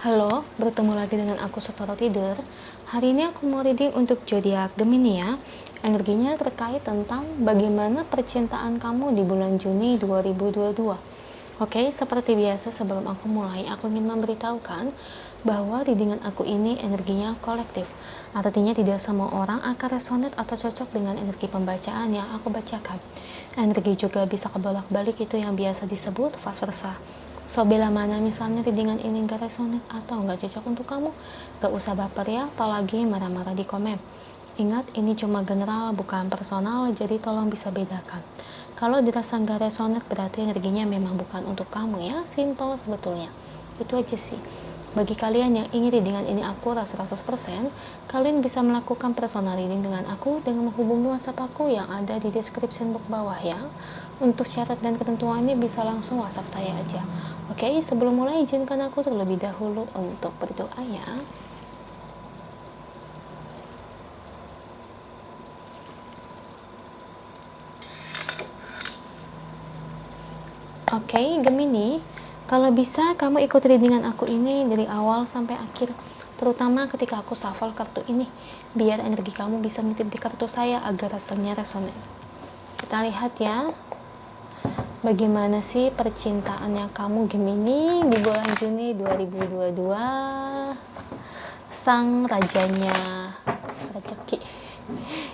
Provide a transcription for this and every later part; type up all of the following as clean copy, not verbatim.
Halo, bertemu lagi dengan aku Sotoro Tidur. Hari ini aku mau reading untuk zodiak Gemini ya. Energinya terkait tentang bagaimana percintaan kamu di bulan Juni 2022. Oke, seperti biasa sebelum aku mulai, aku ingin memberitahukan bahwa readingan aku ini energinya kolektif. Artinya tidak semua orang akan resonate atau cocok dengan energi pembacaan yang aku bacakan. Energi juga bisa kebolak-balik, itu yang biasa disebut vice versa. So, bila mana misalnya readingan ini gak resonate atau gak cocok untuk kamu, gak usah baper ya, apalagi marah-marah di komen. Ingat, ini cuma general, bukan personal, jadi tolong bisa bedakan. Kalau dirasa gak resonate, berarti energinya memang bukan untuk kamu ya, simple sebetulnya. Itu aja sih. Bagi kalian yang ingin readingan ini akurat 100%, kalian bisa melakukan personal reading dengan aku dengan menghubungi WhatsApp aku yang ada di description box bawah ya. Untuk syarat dan ketentuannya bisa langsung WhatsApp saya aja. Oke, sebelum mulai izinkan aku terlebih dahulu untuk berdoa ya. Oke, Gemini, kalau bisa kamu ikut readingan aku ini dari awal sampai akhir, terutama ketika aku shuffle kartu ini, biar energi kamu bisa nitip di kartu saya agar hasilnya resonan. Kita lihat ya, bagaimana sih percintaannya kamu Gemini di bulan Juni 2022. Sang rajanya rezeki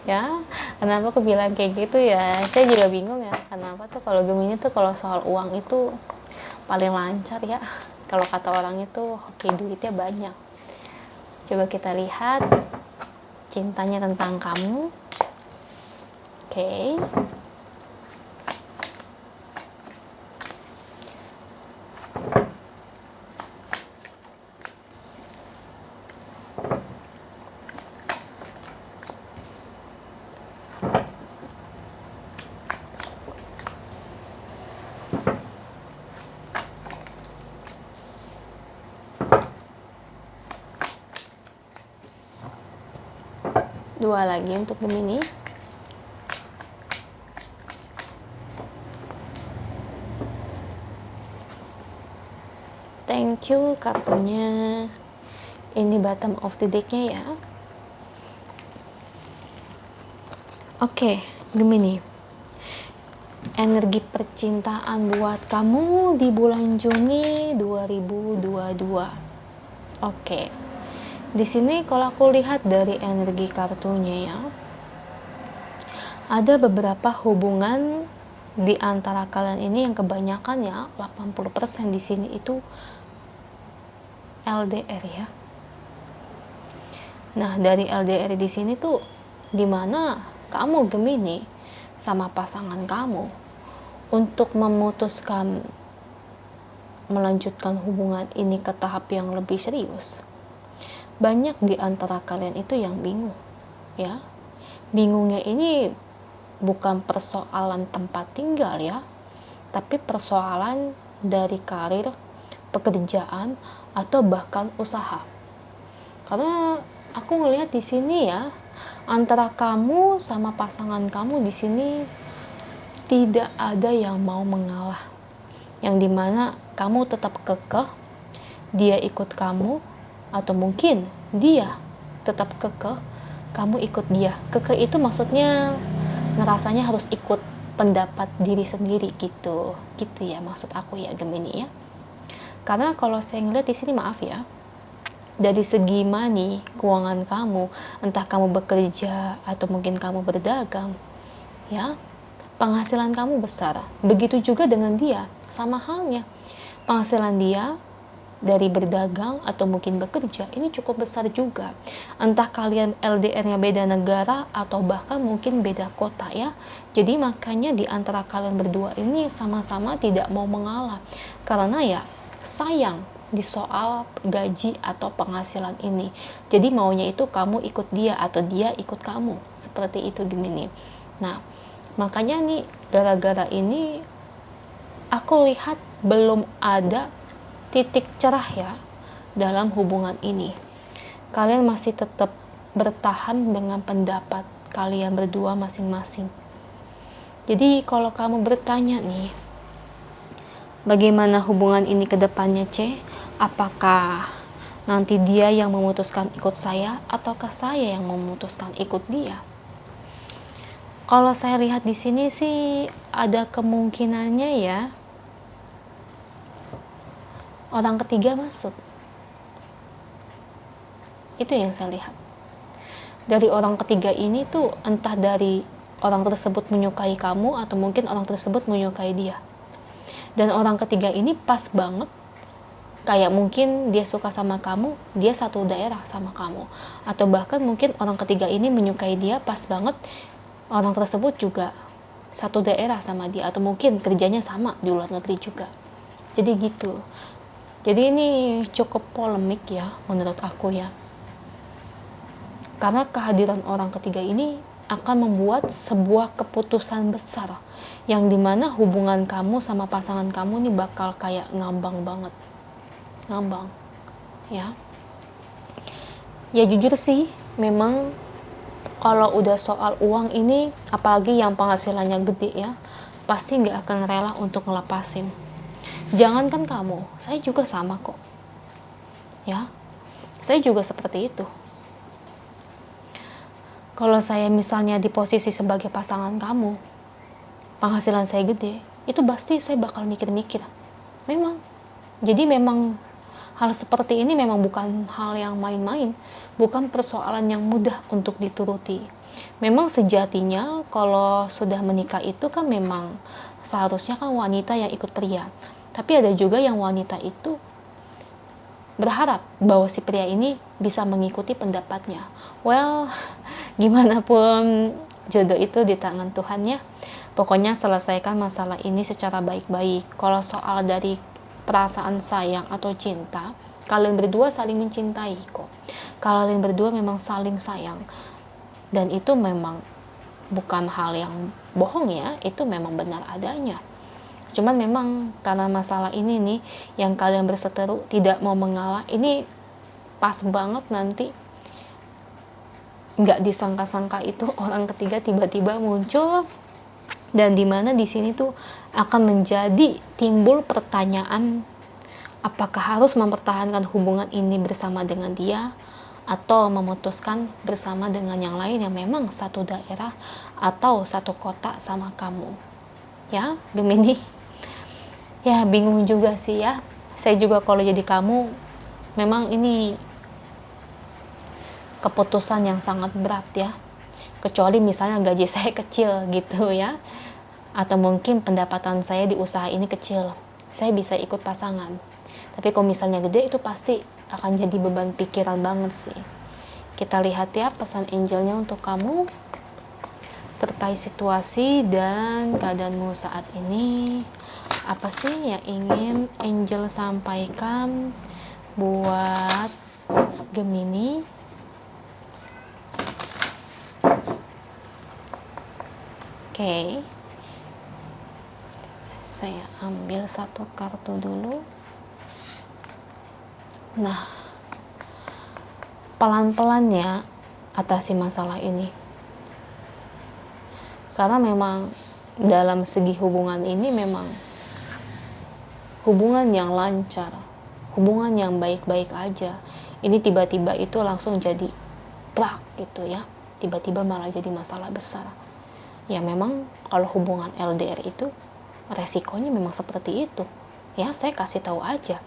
ya. Kenapa aku bilang kayak gitu ya, saya juga bingung ya, kenapa tuh kalau Gemini tuh kalau soal uang itu paling lancar ya, kalau kata orang itu hoki duitnya banyak. Coba kita lihat cintanya tentang kamu. Oke. Dua lagi untuk Gemini. Thank you kartunya. Ini bottom of the deck-nya ya. Oke, Gemini. Energi percintaan buat kamu di bulan Juni 2022. Oke. Di sini kalau aku lihat dari energi kartunya ya, ada beberapa hubungan di antara kalian ini yang kebanyakan ya 80% di sini itu LDR ya. Nah, dari LDR di sini tuh dimana kamu Gemini sama pasangan kamu untuk memutuskan melanjutkan hubungan ini ke tahap yang lebih serius. Banyak di antara kalian itu yang bingung ya. Bingungnya ini bukan persoalan tempat tinggal ya, tapi persoalan dari karir, pekerjaan, atau bahkan usaha. Karena aku ngelihat di sini ya, antara kamu sama pasangan kamu di sini tidak ada yang mau mengalah, yang dimana kamu tetap kekeh, dia ikut kamu, atau mungkin dia tetap kekeh, kamu ikut dia. Kekeh itu maksudnya ngerasanya harus ikut pendapat diri sendiri gitu ya maksud aku ya Gemini ya. Karena kalau saya ngeliat di sini, maaf ya, dari segi money, keuangan kamu, entah kamu bekerja atau mungkin kamu berdagang ya, penghasilan kamu besar. Begitu juga dengan dia, sama halnya penghasilan dia dari berdagang atau mungkin bekerja ini cukup besar juga. Entah kalian LDR-nya beda negara atau bahkan mungkin beda kota ya. Jadi makanya di antara kalian berdua ini sama-sama tidak mau mengalah, karena ya sayang di soal gaji atau penghasilan ini. Jadi maunya itu kamu ikut dia atau dia ikut kamu, seperti itu Gemini. Nah, makanya nih gara-gara ini aku lihat belum ada titik cerah ya dalam hubungan ini. Kalian masih tetap bertahan dengan pendapat kalian berdua masing-masing. Jadi kalau kamu bertanya nih, bagaimana hubungan ini ke depannya, C? Apakah nanti dia yang memutuskan ikut saya ataukah saya yang memutuskan ikut dia? Kalau saya lihat di sini sih ada kemungkinannya ya orang ketiga masuk. Itu yang saya lihat. Dari orang ketiga ini tuh entah dari orang tersebut menyukai kamu atau mungkin orang tersebut menyukai dia. Dan orang ketiga ini pas banget, kayak mungkin dia suka sama kamu, dia satu daerah sama kamu, atau bahkan mungkin orang ketiga ini menyukai dia, pas banget orang tersebut juga satu daerah sama dia, atau mungkin kerjanya sama di luar negeri juga. Jadi gitu. Jadi ini cukup polemik ya menurut aku ya, karena kehadiran orang ketiga ini akan membuat sebuah keputusan besar yang dimana hubungan kamu sama pasangan kamu ini bakal kayak ngambang banget, ngambang ya. Ya jujur sih memang kalau udah soal uang ini, apalagi yang penghasilannya gede ya, pasti nggak akan rela untuk ngelepasin. Jangankan kamu, saya juga sama kok ya, saya juga seperti itu. Kalau saya misalnya di posisi sebagai pasangan kamu, penghasilan saya gede, itu pasti saya bakal mikir-mikir. Memang, jadi memang hal seperti ini memang bukan hal yang main-main, bukan persoalan yang mudah untuk dituruti. Memang sejatinya kalau sudah menikah itu kan memang seharusnya kan wanita yang ikut pria. Tapi ada juga yang wanita itu berharap bahwa si pria ini bisa mengikuti pendapatnya. Well, gimana pun jodoh itu di tangan Tuhan ya. Pokoknya selesaikan masalah ini secara baik-baik. Kalau soal dari perasaan sayang atau cinta, kalian berdua saling mencintai kok. Kalian berdua memang saling sayang, dan itu memang bukan hal yang bohong ya, itu memang benar adanya. Cuman memang karena masalah ini nih yang kalian berseteru tidak mau mengalah, ini pas banget nanti nggak disangka-sangka itu orang ketiga tiba-tiba muncul, dan dimana di sini tuh akan menjadi timbul pertanyaan, apakah harus mempertahankan hubungan ini bersama dengan dia atau memutuskan bersama dengan yang lain yang memang satu daerah atau satu kota sama kamu ya Gemini. Ya bingung juga sih ya, saya juga kalau jadi kamu memang ini keputusan yang sangat berat ya, kecuali misalnya gaji saya kecil gitu ya, atau mungkin pendapatan saya di usaha ini kecil, saya bisa ikut pasangan. Tapi kalau misalnya gede, itu pasti akan jadi beban pikiran banget sih. Kita lihat ya pesan angelnya untuk kamu terkait situasi dan keadaanmu saat ini. Apa sih yang ingin angel sampaikan buat Gemini? Oke. Saya ambil satu kartu dulu. Nah, pelan-pelan ya atasi masalah ini. Karena memang dalam segi hubungan ini memang hubungan yang lancar, hubungan yang baik-baik aja. Ini tiba-tiba itu langsung jadi plak gitu ya. Tiba-tiba malah jadi masalah besar. Ya memang kalau hubungan LDR itu resikonya memang seperti itu. Ya, saya kasih tahu aja.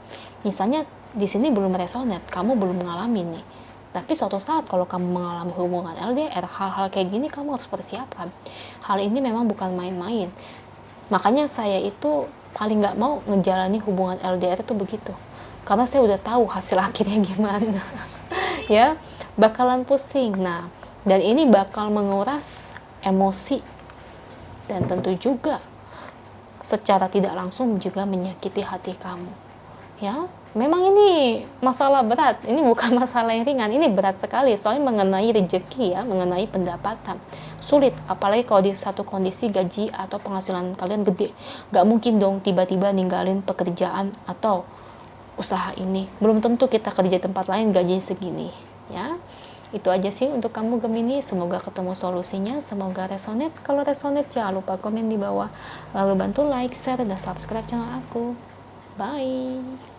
Misalnya di sini belum resonate, kamu belum ngalamin nih. Tapi suatu saat kalau kamu mengalami hubungan LDR, hal-hal kayak gini kamu harus persiapkan. Hal ini memang bukan main-main. Makanya saya itu paling nggak mau ngejalani hubungan LDR itu begitu. Karena saya udah tahu hasil akhirnya gimana. Ya, bakalan pusing. Nah, dan ini bakal menguras emosi. Dan tentu juga secara tidak langsung juga menyakiti hati kamu. Ya, memang ini masalah berat. Ini bukan masalah yang ringan. Ini berat sekali. Soalnya mengenai rezeki ya, mengenai pendapatan. Sulit, apalagi kalau di satu kondisi gaji atau penghasilan kalian gede. Gak mungkin dong tiba-tiba ninggalin pekerjaan atau usaha ini. Belum tentu kita kerja tempat lain gajinya segini. Ya, itu aja sih untuk kamu Gemini. Semoga ketemu solusinya, semoga resonate. Kalau resonate jangan lupa komen di bawah, lalu bantu like, share, dan subscribe channel aku. Bye.